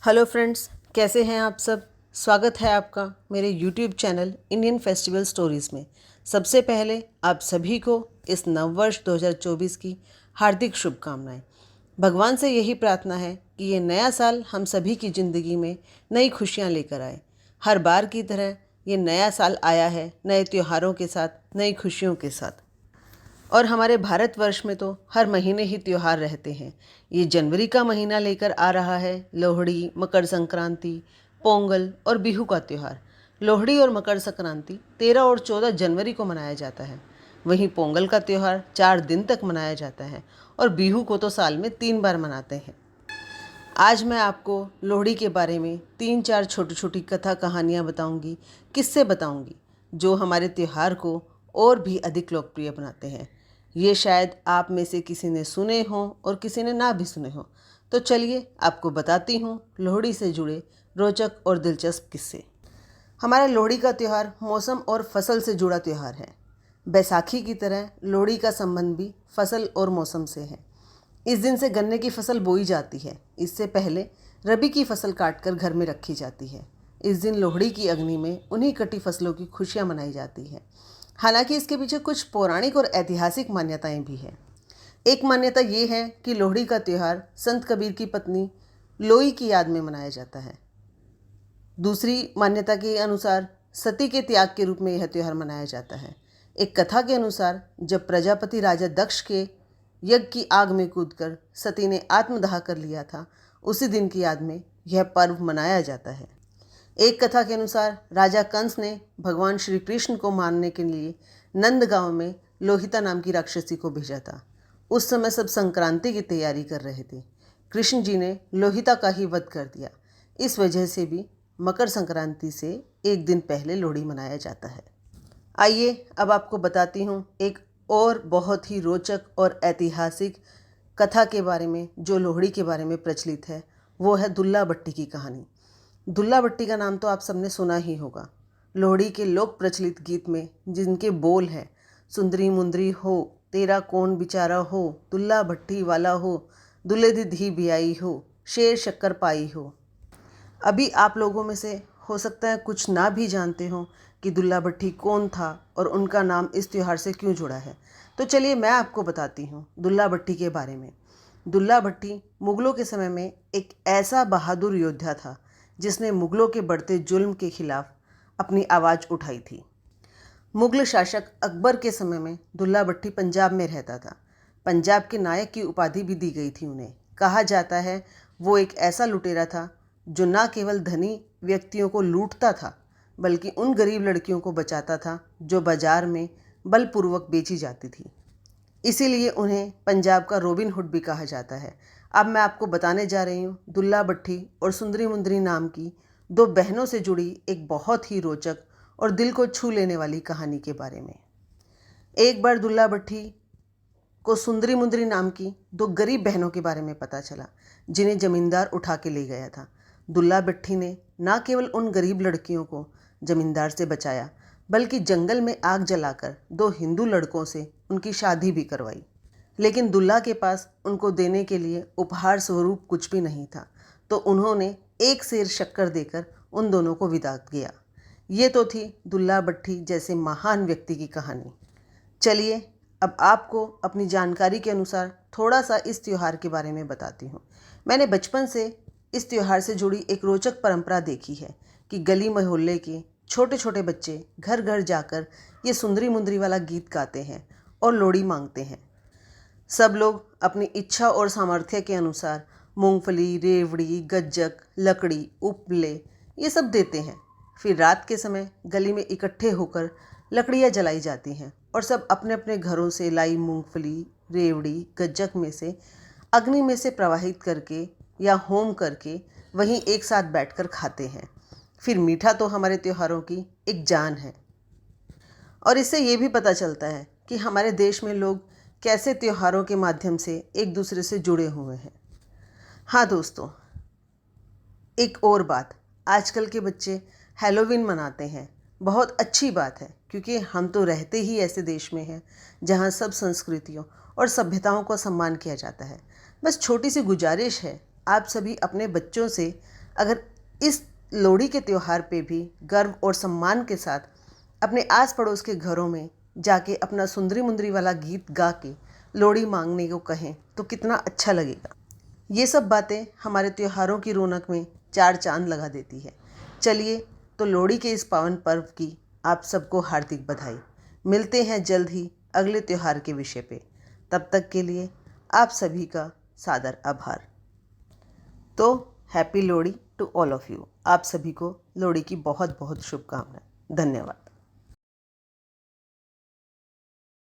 Hello friends, कैसे हैं आप सब। स्वागत है आपका मेरे YouTube channel Indian festival stories में। सबसे पहले आप सभी को इस नववर्ष 2024 की हार्दिक शुभकामनाएं। भगवान से यही प्रार्थना है कि ये नया साल हम सभी की ज़िंदगी में नई खुशियां लेकर आए। हर बार की तरह ये नया साल आया है नए त्योहारों के साथ, नई खुशियों के साथ। और हमारे भारतवर्ष में तो हर महीने ही त्यौहार रहते हैं। ये जनवरी का महीना लेकर आ रहा है लोहड़ी, मकर संक्रांति, पोंगल और बिहू का त्यौहार। लोहड़ी और मकर संक्रांति 13 और 14 जनवरी को मनाया जाता है। वहीं पोंगल का त्यौहार 4 दिन तक मनाया जाता है और बिहू को तो साल में 3 बार मनाते हैं। आज मैं आपको लोहड़ी के बारे में 3-4 छोटी छोटी कथा कहानियाँ बताऊँगी, किस्से बताऊँगी, जो हमारे त्यौहार को और भी अधिक लोकप्रिय बनाते हैं। ये शायद आप में से किसी ने सुने हों और किसी ने ना भी सुने हों। तो चलिए आपको बताती हूँ लोहड़ी से जुड़े रोचक और दिलचस्प किस्से। हमारा लोहड़ी का त्यौहार मौसम और फसल से जुड़ा त्यौहार है। बैसाखी की तरह लोहड़ी का संबंध भी फसल और मौसम से है। इस दिन से गन्ने की फसल बोई जाती है। इससे पहले रबी की फसल काटकर घर में रखी जाती है। इस दिन लोहड़ी की अग्नि में उन्हीं कटी फसलों की खुशियाँ मनाई जाती हैं। हालांकि इसके पीछे कुछ पौराणिक और ऐतिहासिक मान्यताएं भी हैं। एक मान्यता ये है कि लोहड़ी का त्यौहार संत कबीर की पत्नी लोई की याद में मनाया जाता है। दूसरी मान्यता के अनुसार सती के त्याग के रूप में यह त्यौहार मनाया जाता है। एक कथा के अनुसार जब प्रजापति राजा दक्ष के यज्ञ की आग में कूदकर सती ने आत्मदाह कर लिया था, उसी दिन की याद में यह पर्व मनाया जाता है। एक कथा के अनुसार राजा कंस ने भगवान श्री कृष्ण को मारने के लिए नंद गांव में लोहिता नाम की राक्षसी को भेजा था। उस समय सब संक्रांति की तैयारी कर रहे थे। कृष्ण जी ने लोहिता का ही वध कर दिया। इस वजह से भी मकर संक्रांति से एक दिन पहले लोहड़ी मनाया जाता है। आइए अब आपको बताती हूँ एक और बहुत ही रोचक और ऐतिहासिक कथा के बारे में जो लोहड़ी के बारे में प्रचलित है। वो है दुल्ला भट्टी की कहानी। दुल्ला भट्टी का नाम तो आप सबने सुना ही होगा। लोहड़ी के लोक प्रचलित गीत में जिनके बोल हैं, सुंदरी मुंदरी हो तेरा कौन बिचारा हो, दुल्ला भट्टी वाला हो दुल्हे दी धी बियाई हो, शेर शक्कर पाई हो। अभी आप लोगों में से हो सकता है कुछ ना भी जानते हो कि दुल्ला भट्टी कौन था और उनका नाम इस त्यौहार से क्यों जुड़ा है। तो चलिए मैं आपको बताती हूँ दुल्ला भट्टी के बारे में। दुल्ला भट्टी मुगलों के समय में एक ऐसा बहादुर योद्धा था जिसने मुगलों के बढ़ते जुल्म के खिलाफ अपनी आवाज़ उठाई थी। मुगल शासक अकबर के समय में दुल्ला भट्टी पंजाब में रहता था। पंजाब के नायक की उपाधि भी दी गई थी उन्हें। कहा जाता है वो एक ऐसा लुटेरा था जो न केवल धनी व्यक्तियों को लूटता था बल्कि उन गरीब लड़कियों को बचाता था जो बाजार में बलपूर्वक बेची जाती थी। इसीलिए उन्हें पंजाब का रॉबिन हुड भी कहा जाता है। अब मैं आपको बताने जा रही हूँ दुल्ला भट्टी और सुंदरी मुंदरी नाम की दो बहनों से जुड़ी एक बहुत ही रोचक और दिल को छू लेने वाली कहानी के बारे में। एक बार दुल्ला भट्टी को सुंदरी मुंदरी नाम की दो गरीब बहनों के बारे में पता चला जिन्हें जमींदार उठा के ले गया था। दुल्ला भट्टी ने न केवल उन गरीब लड़कियों को जमींदार से बचाया बल्कि जंगल में आग जलाकर दो हिंदू लड़कों से उनकी शादी भी करवाई। लेकिन दुल्ला के पास उनको देने के लिए उपहार स्वरूप कुछ भी नहीं था, तो उन्होंने एक सेर शक्कर देकर उन दोनों को विदा किया। ये तो थी दुल्ला भट्टी जैसे महान व्यक्ति की कहानी। चलिए अब आपको अपनी जानकारी के अनुसार थोड़ा सा इस त्यौहार के बारे में बताती हूँ। मैंने बचपन से इस त्यौहार से जुड़ी एक रोचक परंपरा देखी है कि गली मोहल्ले के छोटे छोटे बच्चे घर घर जाकर ये सुंदरी मुंदरी वाला गीत गाते हैं और लोहड़ी मांगते हैं। सब लोग अपनी इच्छा और सामर्थ्य के अनुसार मूंगफली, रेवड़ी, गज्जक, लकड़ी, उपले ये सब देते हैं। फिर रात के समय गली में इकट्ठे होकर लकड़ियाँ जलाई जाती हैं और सब अपने अपने घरों से लाई मूंगफली, रेवड़ी, गज्जक में से अग्नि में से प्रवाहित करके या होम करके वहीं एक साथ बैठकर खाते हैं। फिर मीठा तो हमारे त्योहारों की एक जान है और इससे ये भी पता चलता है कि हमारे देश में लोग कैसे त्योहारों के माध्यम से एक दूसरे से जुड़े हुए हैं। हाँ दोस्तों, एक और बात, आजकल के बच्चे हैलोवीन मनाते हैं। बहुत अच्छी बात है क्योंकि हम तो रहते ही ऐसे देश में हैं जहाँ सब संस्कृतियों और सभ्यताओं का सम्मान किया जाता है। बस छोटी सी गुजारिश है, आप सभी अपने बच्चों से अगर इस लोहड़ी के त्यौहार पे भी गर्व और सम्मान के साथ अपने आस पड़ोस के घरों में जाके अपना सुंदरी मुंदरी वाला गीत गा के लोहड़ी मांगने को कहें तो कितना अच्छा लगेगा। ये सब बातें हमारे त्योहारों की रौनक में चार चांद लगा देती है। चलिए तो लोहड़ी के इस पावन पर्व की आप सबको हार्दिक बधाई। मिलते हैं जल्द ही अगले त्यौहार के विषय पे। तब तक के लिए आप सभी का सादर आभार। तो happy Lohri to all of you. आप सभी को लोहड़ी की बहुत बहुत शुभकामनाएं। धन्यवाद।